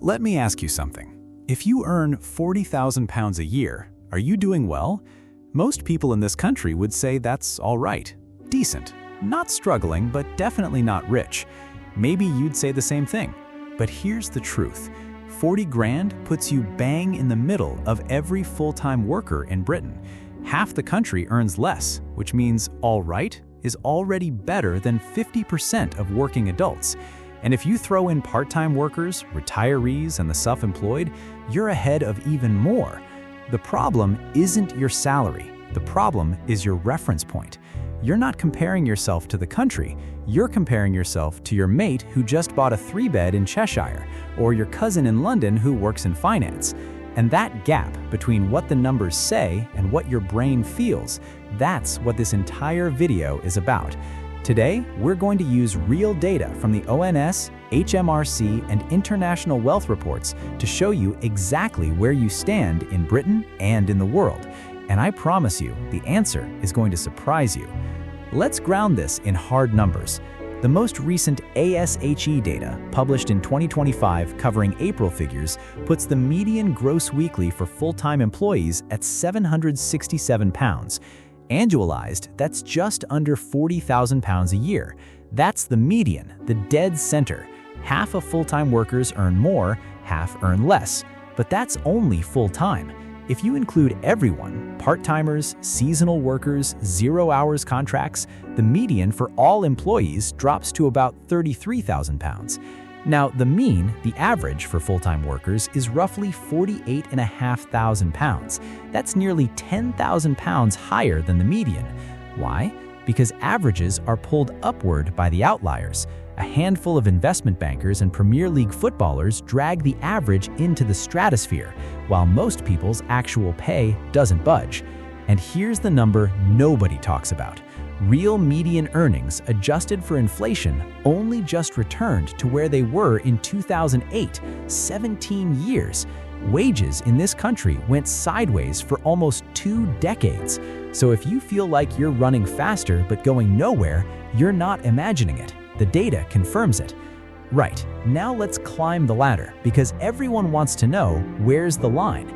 Let me ask you something. If you earn £40,000 a year, are you doing well? Most people in this country would say that's all right. Decent. Not struggling, but definitely not rich. Maybe you'd say the same thing. But here's the truth. 40 grand puts you bang in the middle of every full-time worker in Britain. Half the country earns less, which means all right is already better than 50% of working adults. And if you throw in part-time workers, retirees, and the self-employed, you're ahead of even more. The problem isn't your salary. The problem is your reference point. You're not comparing yourself to the country. You're comparing yourself to your mate who just bought a 3-bed in Cheshire, or your cousin in London who works in finance. And that gap between what the numbers say and what your brain feels, that's what this entire video is about. Today, we're going to use real data from the ONS, HMRC, and international wealth reports to show you exactly where you stand in Britain and in the world. And I promise you, the answer is going to surprise you. Let's ground this in hard numbers. The most recent ASHE data, published in 2025 covering April figures, puts the median gross weekly for full-time employees at £767. Annualized, that's just under £40,000 a year. That's the median, the dead center. Half of full-time workers earn more, half earn less. But that's only full-time. If you include everyone, part-timers, seasonal workers, 0 hours contracts, the median for all employees drops to about £33,000. Now, the mean, the average for full-time workers, is roughly £48,500. That's nearly £10,000 higher than the median. Why? Because averages are pulled upward by the outliers. A handful of investment bankers and Premier League footballers drag the average into the stratosphere, while most people's actual pay doesn't budge. And here's the number nobody talks about. Real median earnings, adjusted for inflation, only just returned to where they were in 2008, 17 years. Wages in this country went sideways for almost 2 decades. So if you feel like you're running faster but going nowhere, you're not imagining it. The data confirms it. Right, now let's climb the ladder, because everyone wants to know, where's the line?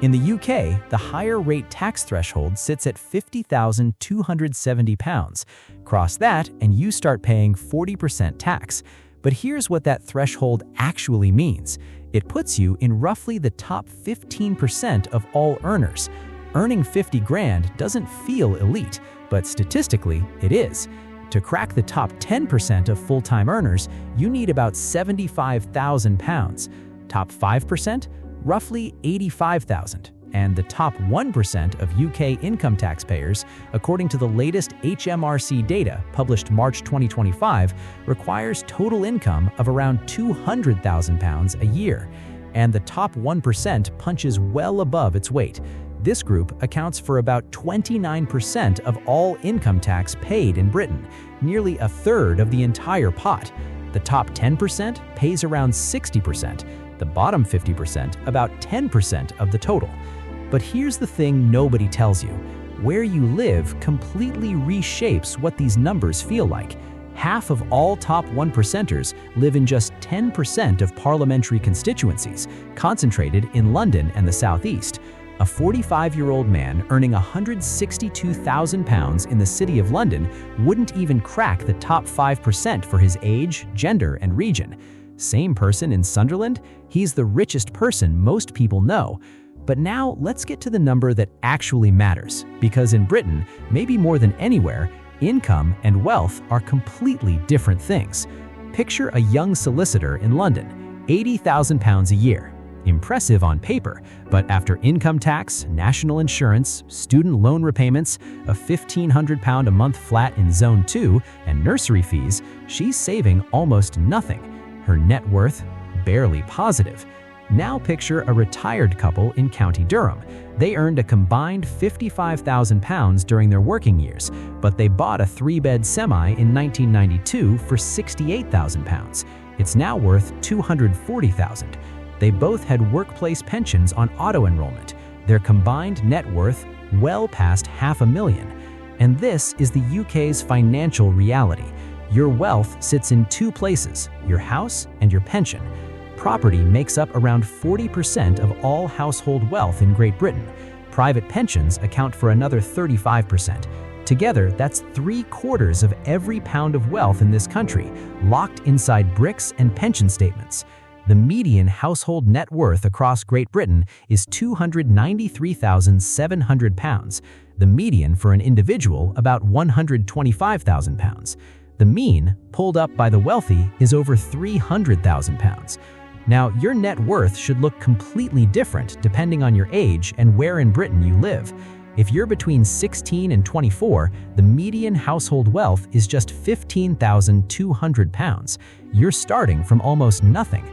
In the UK, the higher rate tax threshold sits at £50,270. Cross that and you start paying 40% tax. But here's what that threshold actually means. It puts you in roughly the top 15% of all earners. Earning 50 grand doesn't feel elite, but statistically it is. To crack the top 10% of full-time earners, you need about £75,000. Top 5%? Roughly $85,000, and the top 1% of UK income taxpayers, according to the latest HMRC data published March 2025, requires total income of around £200,000 a year, and the top 1% punches well above its weight. This group accounts for about 29% of all income tax paid in Britain, nearly a third of the entire pot. The top 10% pays around 60%. The bottom 50% about 10% of the total. But here's the thing nobody tells you. Where you live completely reshapes what these numbers feel like. Half of all top 1%ers live in just 10% of parliamentary constituencies, concentrated in London and the Southeast. A 45-year-old man earning £162,000 in the City of London wouldn't even crack the top 5% for his age, gender, and region. Same person in Sunderland, he's the richest person most people know. But now let's get to the number that actually matters, because in Britain, maybe more than anywhere, income and wealth are completely different things. Picture a young solicitor in London, £80,000 a year. Impressive on paper, but after income tax, national insurance, student loan repayments, a £1,500 a month flat in Zone 2, and nursery fees, she's saving almost nothing. Her net worth, barely positive. Now picture a retired couple in County Durham. They earned a combined £55,000 during their working years, but they bought a 3-bed semi in 1992 for £68,000. It's now worth £240,000. They both had workplace pensions on auto-enrollment. Their combined net worth well past $500,000. And this is the UK's financial reality. Your wealth sits in 2 places, your house and your pension. Property makes up around 40% of all household wealth in Great Britain. Private pensions account for another 35%. Together, that's 3/4 of every pound of wealth in this country, locked inside bricks and pension statements. The median household net worth across Great Britain is £293,700. The median for an individual about £125,000. The mean, pulled up by the wealthy, is over £300,000. Now, your net worth should look completely different depending on your age and where in Britain you live. If you're between 16 and 24, the median household wealth is just £15,200. You're starting from almost nothing.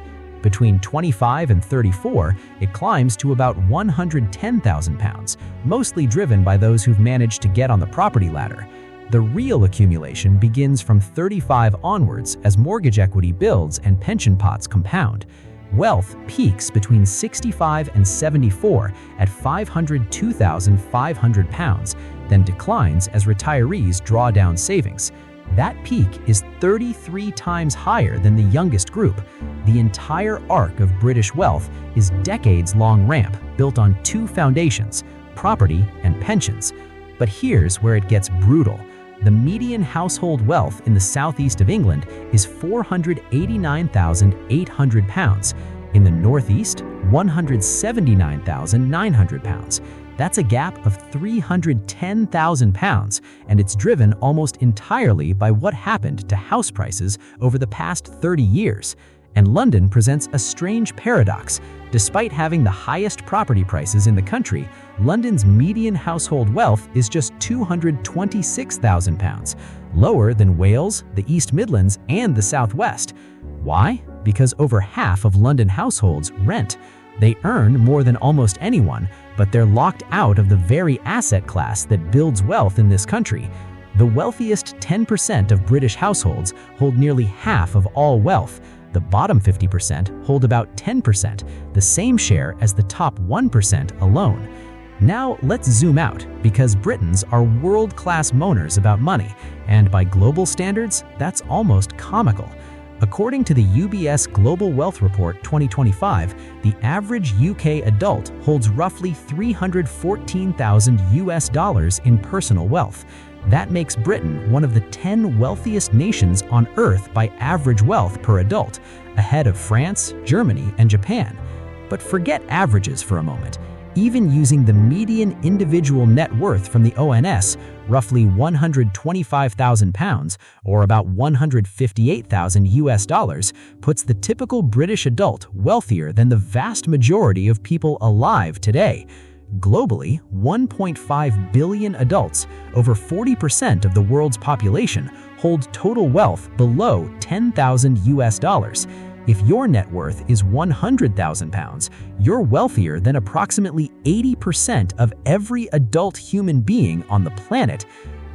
Between 25 and 34, it climbs to about £110,000, mostly driven by those who've managed to get on the property ladder. The real accumulation begins from 35 onwards as mortgage equity builds and pension pots compound. Wealth peaks between 65 and 74 at £502,500, then declines as retirees draw down savings. That peak is 33 times higher than the youngest group. The entire arc of British wealth is decades-long ramp built on two foundations, property and pensions. But here's where it gets brutal. The median household wealth in the southeast of England is £489,800. In the northeast, £179,900. That's a gap of £310,000, and it's driven almost entirely by what happened to house prices over the past 30 years. And London presents a strange paradox. Despite having the highest property prices in the country, London's median household wealth is just £226,000, lower than Wales, the East Midlands, and the Southwest. Why? Because over half of London households rent. They earn more than almost anyone, but they're locked out of the very asset class that builds wealth in this country. The wealthiest 10% of British households hold nearly half of all wealth. The bottom 50% hold about 10%, the same share as the top 1% alone. Now let's zoom out, because Britons are world-class moaners about money, and by global standards, that's almost comical. According to the UBS Global Wealth Report 2025, the average UK adult holds roughly $314,000 in personal wealth. That makes Britain one of the 10 wealthiest nations on Earth by average wealth per adult, ahead of France, Germany, and Japan. But forget averages for a moment. Even using the median individual net worth from the ONS, roughly £125,000 or about $158,000, puts the typical British adult wealthier than the vast majority of people alive today. Globally, 1.5 billion adults, over 40% of the world's population, hold total wealth below $10,000. If your net worth is £100,000, you're wealthier than approximately 80% of every adult human being on the planet.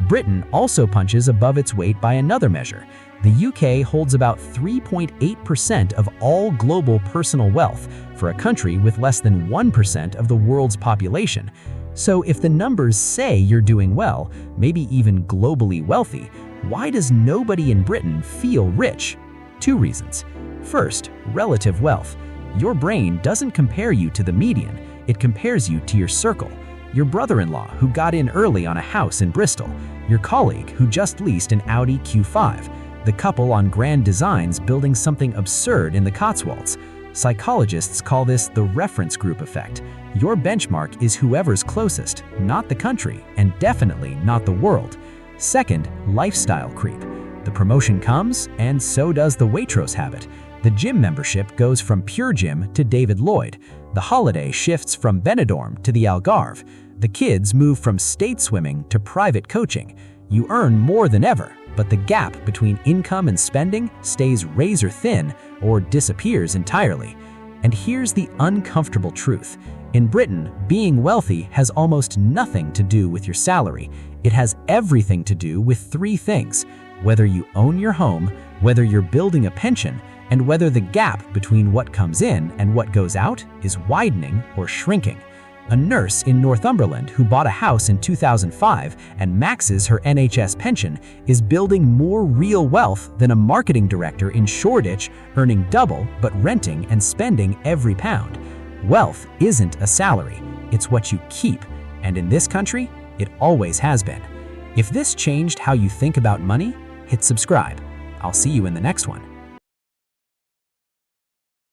Britain also punches above its weight by another measure. The UK holds about 3.8% of all global personal wealth, for a country with less than 1% of the world's population. So if the numbers say you're doing well, maybe even globally wealthy, why does nobody in Britain feel rich? Two reasons. First, relative wealth. Your brain doesn't compare you to the median, it compares you to your circle. Your brother-in-law who got in early on a house in Bristol, your colleague who just leased an Audi Q5, the couple on Grand Designs building something absurd in the Cotswolds. Psychologists call this the reference group effect. Your benchmark is whoever's closest, not the country, and definitely not the world. Second, lifestyle creep. The promotion comes, and so does the Waitrose habit. The gym membership goes from Pure Gym to David Lloyd. The holiday shifts from Benidorm to the Algarve. The kids move from state swimming to private coaching. You earn more than ever, but the gap between income and spending stays razor thin or disappears entirely. And here's the uncomfortable truth. In Britain, being wealthy has almost nothing to do with your salary. It has everything to do with three things: whether you own your home, whether you're building a pension, and whether the gap between what comes in and what goes out is widening or shrinking. A nurse in Northumberland who bought a house in 2005 and maxes her NHS pension is building more real wealth than a marketing director in Shoreditch earning double but renting and spending every pound. Wealth isn't a salary, it's what you keep, and in this country, it always has been. If this changed how you think about money, hit subscribe. I'll see you in the next one.